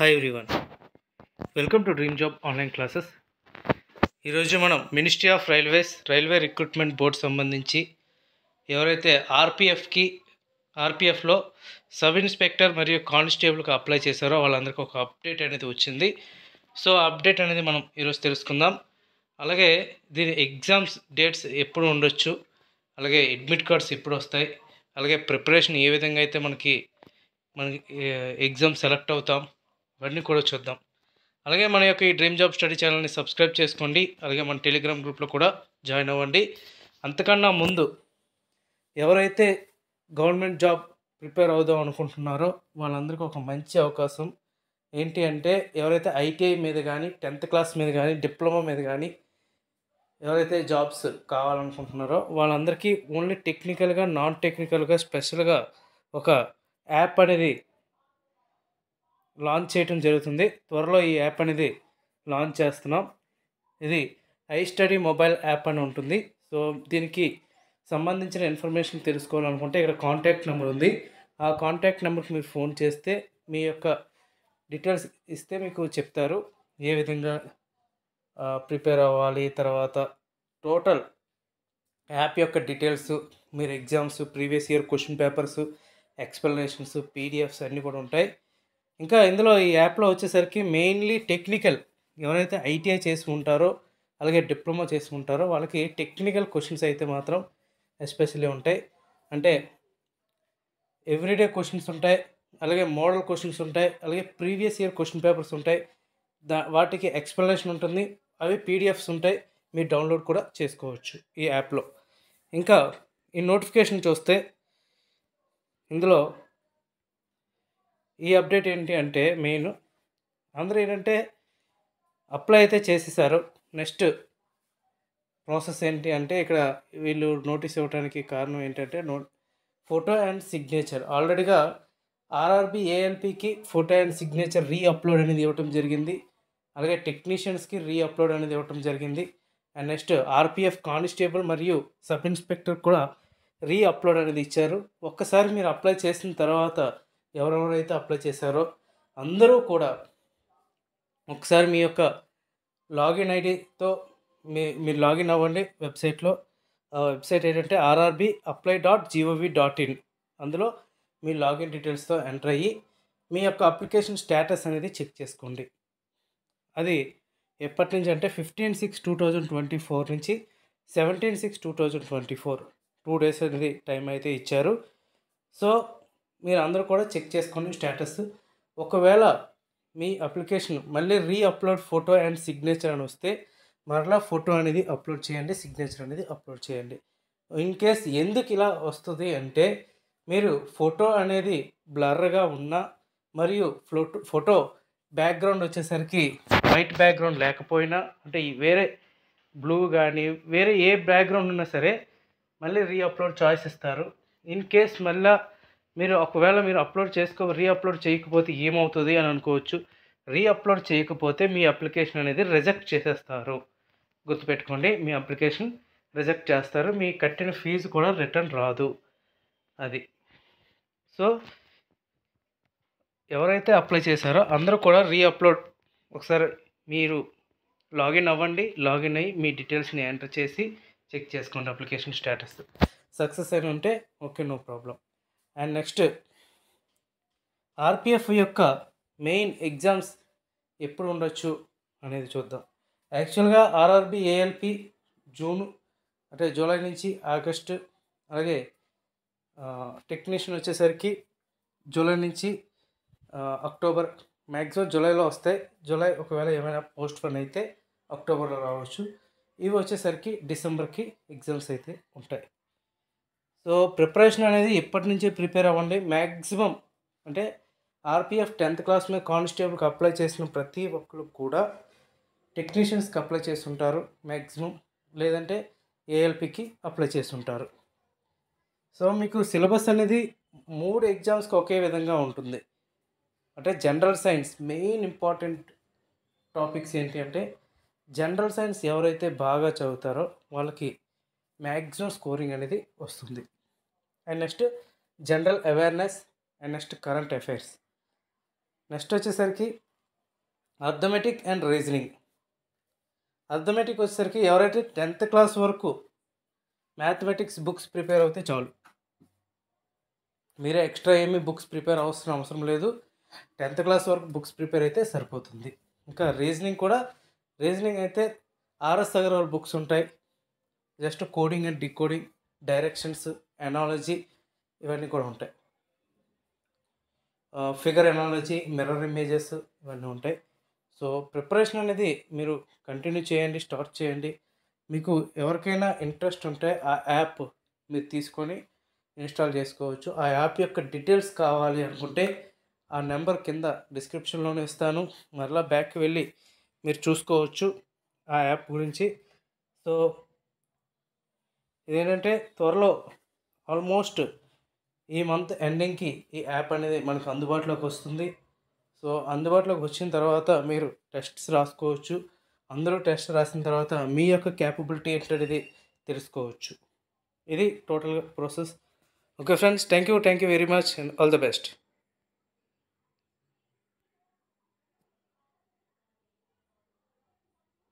Hi everyone, welcome to dream job online classes. ఈరోజు మనం ministry of railway recruitment board సంబంధించి ఎవరైతే ఆర్పిఎఫ్లో sub inspector మరియు కానిస్టేబుల్కి అప్లై చేశారో వాళ్ళందరికీ ఒక అప్డేట్ అనేది వచ్చింది. సో అప్డేట్ అనేది మనం ఈరోజు తెలుసుకుందాం. అలాగే దీని ఎగ్జామ్స్ డేట్స్ ఎప్పుడు ఉండొచ్చు, అలాగే అడ్మిట్ కార్డ్స్ ఎప్పుడు వస్తాయి, అలాగే ప్రిపరేషన్ ఏ విధంగా అయితే మనకి ఎగ్జామ్ సెలెక్ట్ అవుతాం, ఇవన్నీ కూడా చూద్దాం. అలాగే మన యొక్క ఈ డ్రీమ్ జాబ్ స్టడీ ఛానల్ని సబ్స్క్రైబ్ చేసుకోండి. అలాగే మన టెలిగ్రామ్ గ్రూప్లో కూడా జాయిన్ అవ్వండి. అంతకన్నా ముందు ఎవరైతే గవర్నమెంట్ జాబ్ ప్రిపేర్ అవుదాం అనుకుంటున్నారో వాళ్ళందరికీ ఒక మంచి అవకాశం ఏంటి అంటే, ఎవరైతే ఐటీఐ మీద కానీ 10th క్లాస్ మీద కానీ డిప్లొమా మీద కానీ ఎవరైతే జాబ్స్ కావాలనుకుంటున్నారో వాళ్ళందరికీ ఓన్లీ టెక్నికల్గా, నాన్ టెక్నికల్గా స్పెషల్గా ఒక యాప్ అనేది లాంచ్ చేయడం జరుగుతుంది. త్వరలో ఈ యాప్ అనేది లాంచ్ చేస్తున్నాం. ఇది iStudy మొబైల్ యాప్ అని ఉంటుంది. సో దీనికి సంబంధించిన ఇన్ఫర్మేషన్ తెలుసుకోవాలనుకుంటే ఇక్కడ కాంటాక్ట్ నెంబర్ ఉంది. ఆ కాంటాక్ట్ నెంబర్కి మీరు ఫోన్ చేస్తే మీ యొక్క డీటెయిల్స్ ఇస్తే మీకు చెప్తారు ఏ విధంగా ప్రిపేర్ అవ్వాలి. తర్వాత టోటల్ యాప్ యొక్క డీటెయిల్స్, మీరు exams, previous year question papers, explanations, PDFs అన్నీ కూడా ఉంటాయి. ఇంకా ఇందులో ఈ యాప్లో వచ్చేసరికి మెయిన్లీ టెక్నికల్, ఎవరైతే ఐటీఐ చేసి ఉంటారో అలాగే డిప్లొమా చేసి ఉంటారో వాళ్ళకి టెక్నికల్ క్వశ్చన్స్ అయితే మాత్రం ఎస్పెషల్లీ ఉంటాయి. అంటే ఎవ్రీడే క్వశ్చన్స్ ఉంటాయి, అలాగే మోడల్ క్వశ్చన్స్ ఉంటాయి, అలాగే ప్రీవియస్ ఇయర్ క్వశ్చన్ పేపర్స్ ఉంటాయి. వాటికి ఎక్స్ప్లెనేషన్ ఉంటుంది, అవి పీడిఎఫ్స్ ఉంటాయి. మీరు డౌన్లోడ్ కూడా చేసుకోవచ్చు ఈ యాప్లో. ఇంకా ఈ నోటిఫికేషన్ చూస్తే ఇందులో ఈ అప్డేట్ ఏంటి అంటే, మెయిన్ అందరూ ఏంటంటే అప్లై అయితే చేసేసారు. నెక్స్ట్ ప్రాసెస్ ఏంటి అంటే, ఇక్కడ వీళ్ళు నోటీస్ ఇవ్వడానికి కారణం ఏంటంటే ఫోటో అండ్ సిగ్నేచర్. ఆల్రెడీగా ఆర్ఆర్బి ఏఎల్పికి ఫోటో అండ్ సిగ్నేచర్ అప్లోడ్ అనేది ఇవ్వటం జరిగింది. అలాగే టెక్నీషియన్స్కి అప్లోడ్ అనేది ఇవ్వటం జరిగింది. అండ్ నెక్స్ట్ ఆర్పిఎఫ్ కానిస్టేబుల్ మరియు సబ్ ఇన్స్పెక్టర్ కూడా అప్లోడ్ అనేది ఇచ్చారు. ఒక్కసారి మీరు అప్లై చేసిన తర్వాత ఎవరెవరైతే అప్లై చేశారో అందరూ కూడా ఒకసారి మీ యొక్క లాగిన్ ఐడితో మీరు లాగిన్ అవ్వండి వెబ్సైట్లో. వెబ్సైట్ ఏంటంటే rrbapply.gov.in. అందులో మీ లాగిన్ డీటెయిల్స్తో ఎంటర్ అయ్యి మీ యొక్క అప్లికేషన్ స్టేటస్ అనేది చెక్ చేసుకోండి. అది ఎప్పటి నుంచి అంటే 15/6/2024 నుంచి 17/6/2024 2 days అనేది టైం అయితే ఇచ్చారు. సో మీరు అందరూ కూడా చెక్ చేసుకోండి స్టేటస్. ఒకవేళ మీ అప్లికేషన్ మళ్ళీ అప్లోడ్ ఫోటో అండ్ సిగ్నేచర్ అని వస్తే మరలా ఫోటో అనేది అప్లోడ్ చేయండి, సిగ్నేచర్ అనేది అప్లోడ్ చేయండి. ఇన్ కేస్ ఎందుకు ఇలా వస్తుంది అంటే, మీరు ఫోటో అనేది బ్లర్గా ఉన్నా మరియు ఫోటో బ్యాక్గ్రౌండ్ వచ్చేసరికి వైట్ బ్యాక్గ్రౌండ్ లేకపోయినా, అంటే వేరే బ్లూ కానీ వేరే ఏ బ్యాక్గ్రౌండ్ ఉన్నా సరే మళ్ళీ అప్లోడ్ చాయిస్ ఇస్తారు. ఇన్ కేస్ మళ్ళీ ఒకవేళ మీరు అప్లోడ్ చేయకపోతే ఏమవుతుంది అని అనుకోవచ్చు. అప్లోడ్ చేయకపోతే మీ అప్లికేషన్ అనేది రిజెక్ట్ చేసేస్తారు. గుర్తుపెట్టుకోండి, మీ అప్లికేషన్ రిజెక్ట్ చేస్తారు. మీ కట్టిన ఫీజు కూడా రిటర్న్ రాదు. అది సో ఎవరైతే అప్లై చేశారో అందరూ కూడా అప్లోడ్ ఒకసారి మీరు లాగిన్ అవ్వండి. లాగిన్ అయ్యి మీ డీటెయిల్స్ని ఎంటర్ చేసి చెక్ చేసుకోండి అప్లికేషన్ స్టేటస్. సక్సెస్ అయిన ఉంటే okay, no problem. And next RPF యొక్క మెయిన్ ఎగ్జామ్స్ ఎప్పుడు ఉండొచ్చు అనేది చూద్దాం. యాక్చువల్గా ఆర్ఆర్బి ఏఎల్పి జూలై నుంచి ఆగస్టు, అలాగే టెక్నీషియన్ వచ్చేసరికి జూలై నుంచి అక్టోబర్, మ్యాక్సిమం జూలైలో వస్తాయి. జూలై ఒకవేళ ఏమైనా పోస్ట్ పోన్ అయితే అక్టోబర్లో రావచ్చు. ఇవి వచ్చేసరికి డిసెంబర్కి ఎగ్జామ్స్ అయితే ఉంటాయి. సో ప్రిపరేషన్ అనేది ఇప్పటి నుంచే ప్రిపేర్ అవ్వండి. మ్యాక్సిమం అంటే ఆర్పిఎఫ్ 10th క్లాస్ మీద కానిస్టేబుల్కి అప్లై చేసిన ప్రతి ఒక్కరు కూడా టెక్నీషియన్స్కి అప్లై చేసి ఉంటారు మ్యాక్సిమం, లేదంటే ఏఎల్పికి అప్లై చేసి ఉంటారు. సో మీకు సిలబస్ అనేది 3 ఎగ్జామ్స్కి ఒకే విధంగా ఉంటుంది. అంటే general science main important topics ఏంటి అంటే, జనరల్ సైన్స్ ఎవరైతే బాగా చదువుతారో వాళ్ళకి మ్యాక్సిమం స్కోరింగ్ అనేది వస్తుంది. And next general awareness, and next current affairs. Next వచ్చేసరికి అర్థమెటిక్ అండ్ రీజనింగ్. అర్థమెటిక్ వచ్చేసరికి ఎవరైతే 10th క్లాస్ వరకు మ్యాథమెటిక్స్ బుక్స్ ప్రిపేర్ అవుతే చాలు. మీరే ఎక్స్ట్రా ఏమీ బుక్స్ ప్రిపేర్ అవసరం లేదు. 10th క్లాస్ వరకు బుక్స్ ప్రిపేర్ అయితే సరిపోతుంది. ఇంకా రీజనింగ్ అయితే ఆర్ఎస్ అగర్వాల్ బుక్స్ ఉంటాయి. Just coding and decoding, directions, analogy ఇవన్నీ కూడా ఉంటాయి. ఫిగర్ ఎనాలజీ, మిర్రర్ ఇమేజెస్ ఇవన్నీ ఉంటాయి. సో ప్రిపరేషన్ అనేది మీరు కంటిన్యూ చేయండి, స్టార్ట్ చేయండి. మీకు ఎవరికైనా ఇంట్రెస్ట్ ఉంటే ఆ యాప్ మీరు తీసుకొని ఇన్స్టాల్ చేసుకోవచ్చు. ఆ యాప్ యొక్క డీటెయిల్స్ కావాలి అనుకుంటే ఆ నెంబర్ కింద డిస్క్రిప్షన్లోనే ఇస్తాను. మరలా బ్యాక్కి వెళ్ళి మీరు చూసుకోవచ్చు ఆ యాప్ గురించి. సో ఇదేంటంటే త్వరలో ఆల్మోస్ట్ ఈ మంత్ ఎండింగ్కి ఈ యాప్ అనేది మనకు అందుబాటులోకి వస్తుంది. సో అందుబాటులోకి వచ్చిన తర్వాత మీరు టెస్ట్స్ రాసుకోవచ్చు. అందరూ టెస్ట్ రాసిన తర్వాత మీ యొక్క క్యాపబిలిటీ ఏంటనేది తెలుసుకోవచ్చు. ఇది టోటల్గా process. Okay friends, thank you very much and all the best.